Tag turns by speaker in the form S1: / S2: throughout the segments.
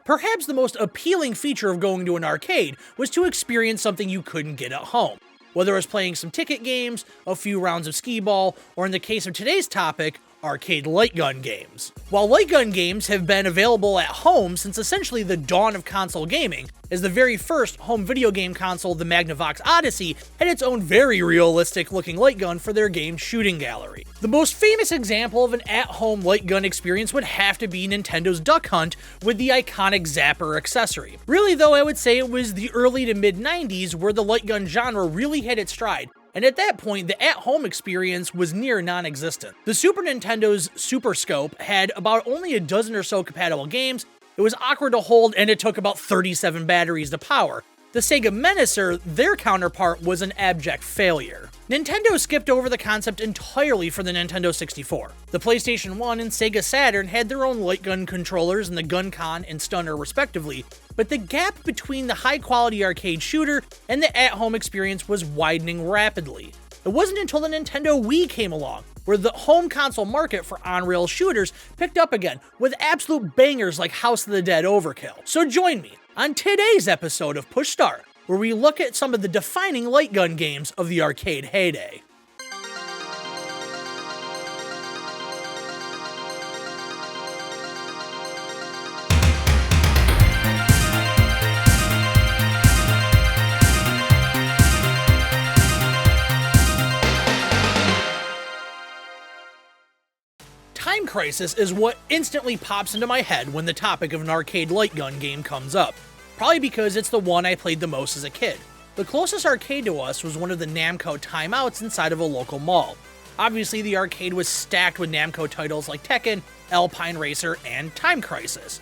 S1: Perhaps the most appealing feature of going to an arcade was to experience something you couldn't get at home. Whether it was playing some ticket games, a few rounds of skee-ball, or in the case of today's topic, arcade light gun games. While light gun games have been available at home since essentially the dawn of console gaming, as the very first home video game console, the Magnavox Odyssey, had its own very realistic looking light gun for their game Shooting Gallery. The most famous example of an at-home light gun experience would have to be Nintendo's Duck Hunt with the iconic Zapper accessory. Really though, I would say it was the early to mid 90s where the light gun genre really hit its stride, and at that point, the at-home experience was near non-existent. The Super Nintendo's Super Scope had about only a dozen or so compatible games, it was awkward to hold, and it took about 37 batteries to power. The Sega Menacer, their counterpart, was an abject failure. Nintendo skipped over the concept entirely for the Nintendo 64. The PlayStation 1 and Sega Saturn had their own light gun controllers in the Gun-Con and Stunner respectively, but the gap between the high-quality arcade shooter and the at-home experience was widening rapidly. It wasn't until the Nintendo Wii came along, where the home console market for on-rail shooters picked up again, with absolute bangers like House of the Dead Overkill. So join me on today's episode of Push Start, where we look at some of the defining light gun games of the arcade heyday. Time Crisis is what instantly pops into my head when the topic of an arcade light gun game comes up, probably because it's the one I played the most as a kid. The closest arcade to us was one of the Namco timeouts inside of a local mall. Obviously, the arcade was stacked with Namco titles like Tekken, Alpine Racer, and Time Crisis.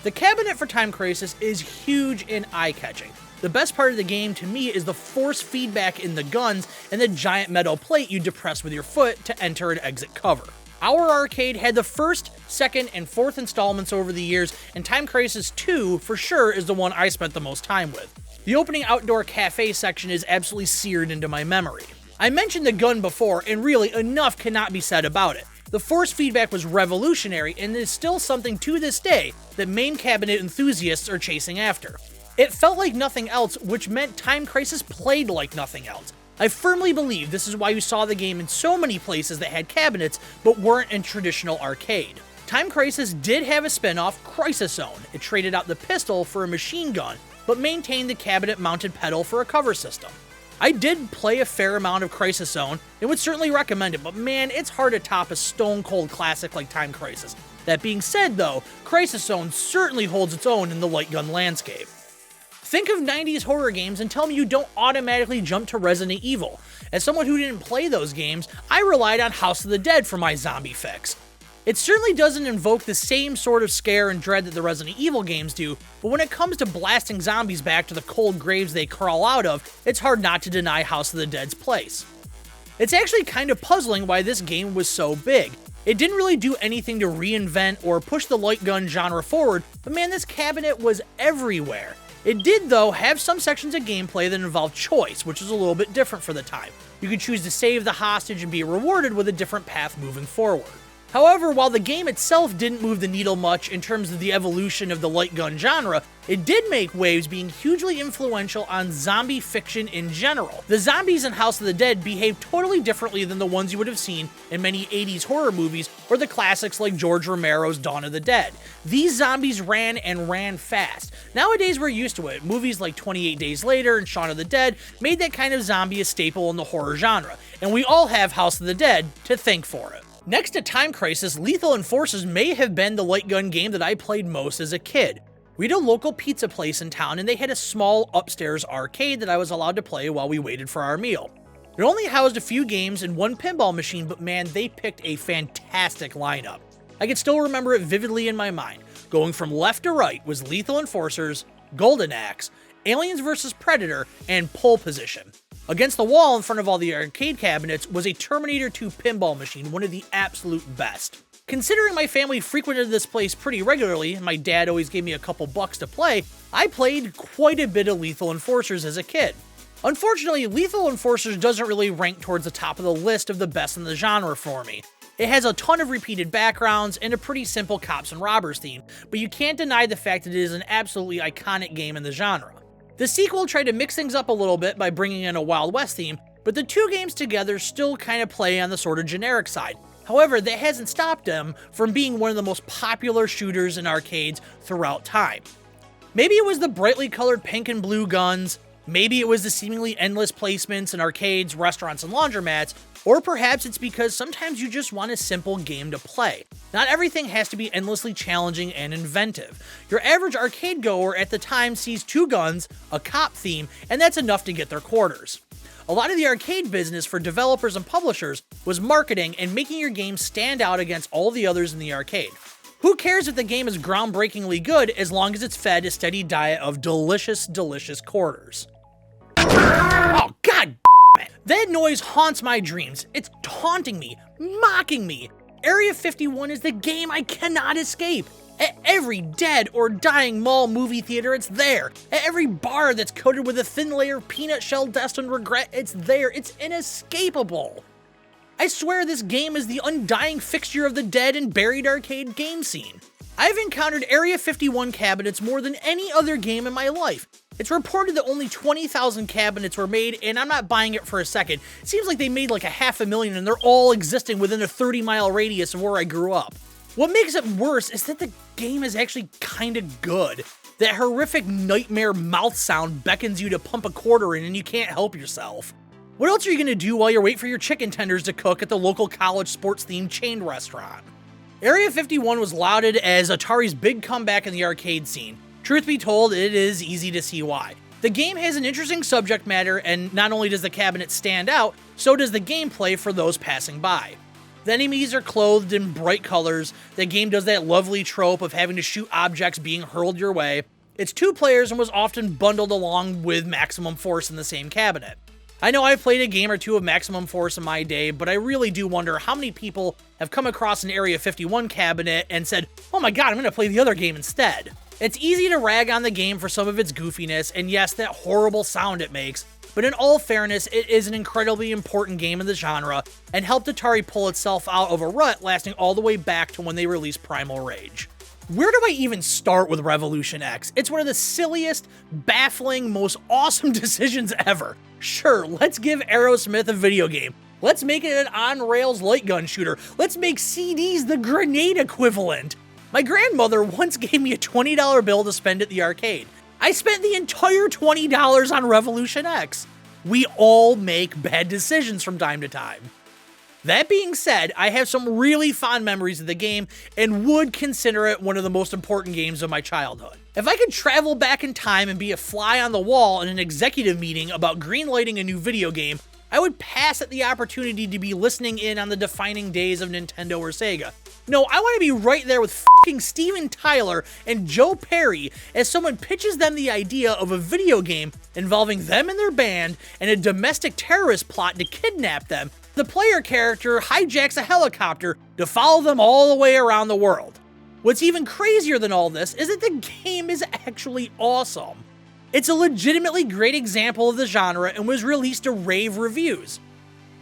S1: The cabinet for Time Crisis is huge and eye-catching. The best part of the game to me is the force feedback in the guns and the giant metal plate you depress with your foot to enter and exit cover. Our arcade had the first, second, and fourth installments over the years, and Time Crisis 2 for sure is the one I spent the most time with. The opening outdoor cafe section is absolutely seared into my memory. I mentioned the gun before, and really enough cannot be said about it. The force feedback was revolutionary and is still something to this day that main cabinet enthusiasts are chasing after. It felt like nothing else, which meant Time Crisis played like nothing else. I firmly believe this is why you saw the game in so many places that had cabinets but weren't in traditional arcade. Time Crisis did have a spin-off, Crisis Zone. It traded out the pistol for a machine gun, but maintained the cabinet-mounted pedal for a cover system. I did play a fair amount of Crisis Zone and would certainly recommend it, but man, it's hard to top a stone-cold classic like Time Crisis. That being said though, Crisis Zone certainly holds its own in the light gun landscape. Think of 90s horror games and tell me you don't automatically jump to Resident Evil. As someone who didn't play those games, I relied on House of the Dead for my zombie fix. It certainly doesn't invoke the same sort of scare and dread that the Resident Evil games do, but when it comes to blasting zombies back to the cold graves they crawl out of, it's hard not to deny House of the Dead's place. It's actually kind of puzzling why this game was so big. It didn't really do anything to reinvent or push the light gun genre forward, but man, this cabinet was everywhere. It did, though, have some sections of gameplay that involved choice, which is a little bit different for the time. You could choose to save the hostage and be rewarded with a different path moving forward. However, while the game itself didn't move the needle much in terms of the evolution of the light gun genre, it did make waves being hugely influential on zombie fiction in general. The zombies in House of the Dead behave totally differently than the ones you would have seen in many 80s horror movies or the classics like George Romero's Dawn of the Dead. These zombies ran and ran fast. Nowadays we're used to it. Movies like 28 Days Later and Shaun of the Dead made that kind of zombie a staple in the horror genre, and we all have House of the Dead to thank for it. Next to Time Crisis, Lethal Enforcers may have been the light gun game that I played most as a kid. We had a local pizza place in town and they had a small upstairs arcade that I was allowed to play while we waited for our meal. It only housed a few games and one pinball machine, but man, they picked a fantastic lineup. I can still remember it vividly in my mind. Going from left to right was Lethal Enforcers, Golden Axe, Aliens vs. Predator, and Pole Position. Against the wall in front of all the arcade cabinets was a Terminator 2 pinball machine, one of the absolute best. Considering my family frequented this place pretty regularly, and my dad always gave me a couple bucks to play, I played quite a bit of Lethal Enforcers as a kid. Unfortunately, Lethal Enforcers doesn't really rank towards the top of the list of the best in the genre for me. It has a ton of repeated backgrounds and a pretty simple cops and robbers theme, but you can't deny the fact that it is an absolutely iconic game in the genre. The sequel tried to mix things up a little bit by bringing in a Wild West theme, but the two games together still kind of play on the sort of generic side. However, that hasn't stopped them from being one of the most popular shooters in arcades throughout time. Maybe it was the brightly colored pink and blue guns, maybe it was the seemingly endless placements in arcades, restaurants, and laundromats, or perhaps it's because sometimes you just want a simple game to play. Not everything has to be endlessly challenging and inventive. Your average arcade goer at the time sees two guns, a cop theme, and that's enough to get their quarters. A lot of the arcade business for developers and publishers was marketing and making your game stand out against all the others in the arcade. Who cares if the game is groundbreakingly good as long as it's fed a steady diet of delicious, delicious quarters? Oh, god damn it! That noise haunts my dreams. It's taunting me, mocking me. Area 51 is the game I cannot escape. At every dead or dying mall movie theater, it's there. At every bar that's coated with a thin layer of peanut shell dust and regret, it's there. It's inescapable. I swear this game is the undying fixture of the dead and buried arcade game scene. I've encountered Area 51 cabinets more than any other game in my life. It's reported that only 20,000 cabinets were made, and I'm not buying it for a second. It seems like they made like 500,000 and they're all existing within a 30-mile radius of where I grew up. What makes it worse is that the game is actually kinda good. That horrific nightmare mouth sound beckons you to pump a quarter in and you can't help yourself. What else are you gonna do while you're waiting for your chicken tenders to cook at the local college sports-themed chain restaurant? Area 51 was lauded as Atari's big comeback in the arcade scene. Truth be told, it is easy to see why. The game has an interesting subject matter, and not only does the cabinet stand out, so does the gameplay for those passing by. The enemies are clothed in bright colors, the game does that lovely trope of having to shoot objects being hurled your way. It's 2 players and was often bundled along with Maximum Force in the same cabinet. I know I've played a game or two of Maximum Force in my day, but I really do wonder how many people have come across an Area 51 cabinet and said, oh my god, I'm gonna play the other game instead. It's easy to rag on the game for some of its goofiness, and yes, that horrible sound it makes, but in all fairness, it is an incredibly important game in the genre, and helped Atari pull itself out of a rut lasting all the way back to when they released Primal Rage. Where do I even start with Revolution X? It's one of the silliest, baffling, most awesome decisions ever. Sure, let's give Aerosmith a video game. Let's make it an on-rails light gun shooter. Let's make CDs the grenade equivalent. My grandmother once gave me a $20 bill to spend at the arcade. I spent the entire $20 on Revolution X. We all make bad decisions from time to time. That being said, I have some really fond memories of the game and would consider it one of the most important games of my childhood. If I could travel back in time and be a fly on the wall in an executive meeting about greenlighting a new video game, I would pass at the opportunity to be listening in on the defining days of Nintendo or Sega. No, I want to be right there with f***ing Steven Tyler and Joe Perry as someone pitches them the idea of a video game involving them and their band and a domestic terrorist plot to kidnap them. The player character hijacks a helicopter to follow them all the way around the world. What's even crazier than all this is that the game is actually awesome. It's a legitimately great example of the genre and was released to rave reviews.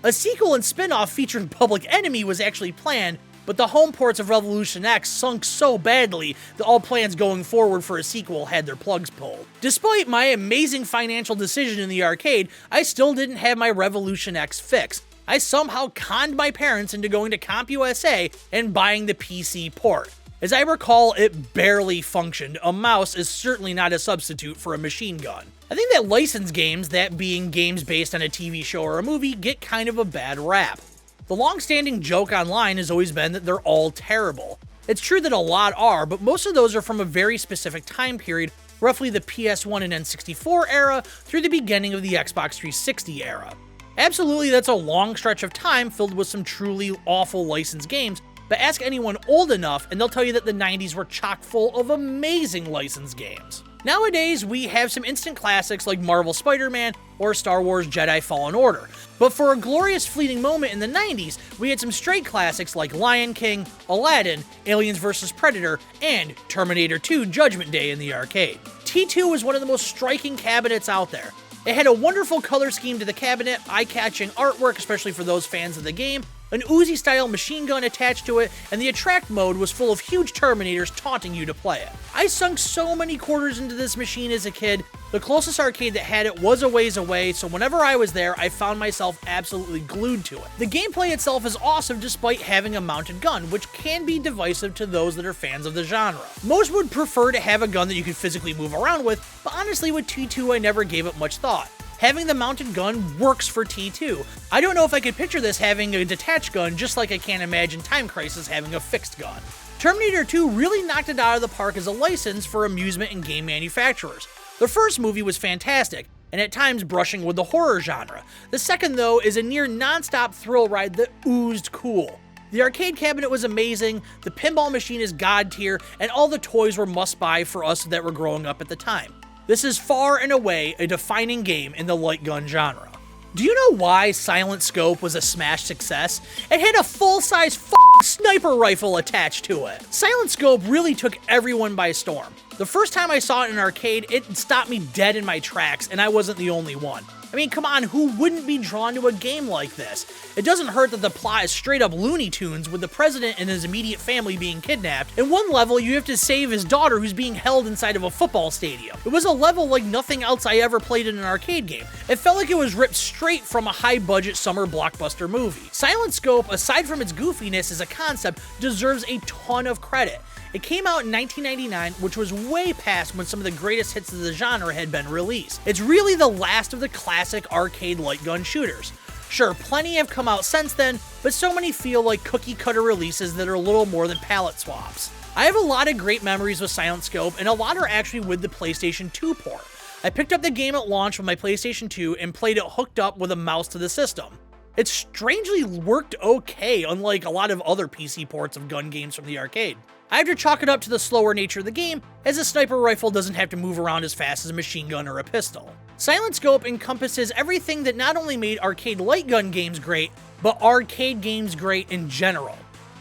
S1: A sequel and spin-off featuring Public Enemy was actually planned, but the home ports of Revolution X sunk so badly that all plans going forward for a sequel had their plugs pulled. Despite my amazing financial decision in the arcade, I still didn't have my Revolution X fix. I somehow conned my parents into going to CompUSA and buying the PC port. As I recall, it barely functioned. A mouse is certainly not a substitute for a machine gun. I think that licensed games, that being games based on a TV show or a movie, get kind of a bad rap. The long-standing joke online has always been that they're all terrible. It's true that a lot are, but most of those are from a very specific time period, roughly the PS1 and N64 era through the beginning of the Xbox 360 era. Absolutely, that's a long stretch of time filled with some truly awful licensed games, but ask anyone old enough and they'll tell you that the 90s were chock full of amazing licensed games. Nowadays, we have some instant classics like Marvel Spider-Man or Star Wars Jedi Fallen Order, but for a glorious fleeting moment in the 90s, we had some straight classics like Lion King, Aladdin, Aliens vs. Predator, and Terminator 2 Judgment Day in the arcade. T2 was one of the most striking cabinets out there. It had a wonderful color scheme to the cabinet, eye-catching artwork, especially for those fans of the game, an Uzi-style machine gun attached to it, and the attract mode was full of huge Terminators taunting you to play it. I sunk so many quarters into this machine as a kid. The closest arcade that had it was a ways away, so whenever I was there, I found myself absolutely glued to it. The gameplay itself is awesome despite having a mounted gun, which can be divisive to those that are fans of the genre. Most would prefer to have a gun that you could physically move around with, but honestly with T2 I never gave it much thought. Having the mounted gun works for T2. I don't know if I could picture this having a detached gun, just like I can't imagine Time Crisis having a fixed gun. Terminator 2 really knocked it out of the park as a license for amusement and game manufacturers. The first movie was fantastic, and at times brushing with the horror genre. The second, though, is a near non-stop thrill ride that oozed cool. The arcade cabinet was amazing, the pinball machine is god tier, and all the toys were must-buy for us that were growing up at the time. This is far and away a defining game in the light gun genre. Do you know why Silent Scope was a smash success? It had a full-size sniper rifle attached to it. Silent Scope really took everyone by storm. The first time I saw it in an arcade, it stopped me dead in my tracks, and I wasn't the only one. I mean, come on, who wouldn't be drawn to a game like this? It doesn't hurt that the plot is straight up Looney Tunes with the president and his immediate family being kidnapped. In one level, you have to save his daughter who's being held inside of a football stadium. It was a level like nothing else I ever played in an arcade game. It felt like it was ripped straight from a high-budget summer blockbuster movie. Silent Scope, aside from its goofiness as a concept, deserves a ton of credit. It came out in 1999, which was way past when some of the greatest hits of the genre had been released. It's really the last of the classic arcade light gun shooters. Sure, plenty have come out since then, but so many feel like cookie-cutter releases that are a little more than palette swaps. I have a lot of great memories with Silent Scope, and a lot are actually with the PlayStation 2 port. I picked up the game at launch with my PlayStation 2 and played it hooked up with a mouse to the system. It strangely worked okay, unlike a lot of other PC ports of gun games from the arcade. I have to chalk it up to the slower nature of the game, as a sniper rifle doesn't have to move around as fast as a machine gun or a pistol. Silent Scope encompasses everything that not only made arcade light gun games great, but arcade games great in general.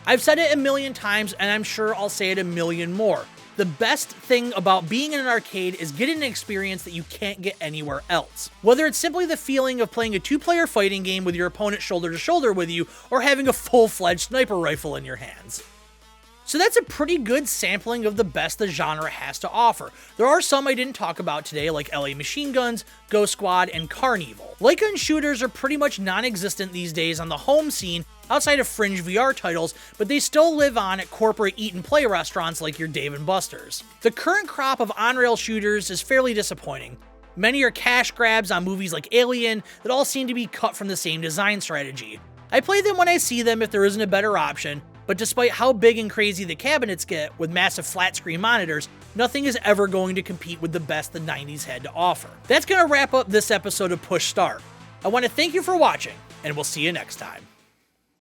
S1: I've said it a million times, and I'm sure I'll say it a million more. The best thing about being in an arcade is getting an experience that you can't get anywhere else. Whether it's simply the feeling of playing a two-player fighting game with your opponent shoulder to shoulder with you, or having a full-fledged sniper rifle in your hands. So that's a pretty good sampling of the best the genre has to offer. There are some I didn't talk about today, like LA Machine Guns, Ghost Squad, and Carnival. Light gun shooters are pretty much non-existent these days on the home scene outside of fringe VR titles, but they still live on at corporate eat-and-play restaurants like your Dave & Buster's. The current crop of on-rail shooters is fairly disappointing. Many are cash grabs on movies like Alien that all seem to be cut from the same design strategy. I play them when I see them if there isn't a better option, but despite how big and crazy the cabinets get with massive flat screen monitors, nothing is ever going to compete with the best the 90s had to offer. That's going to wrap up this episode of Push Start. I want to thank you for watching, and we'll see you next time.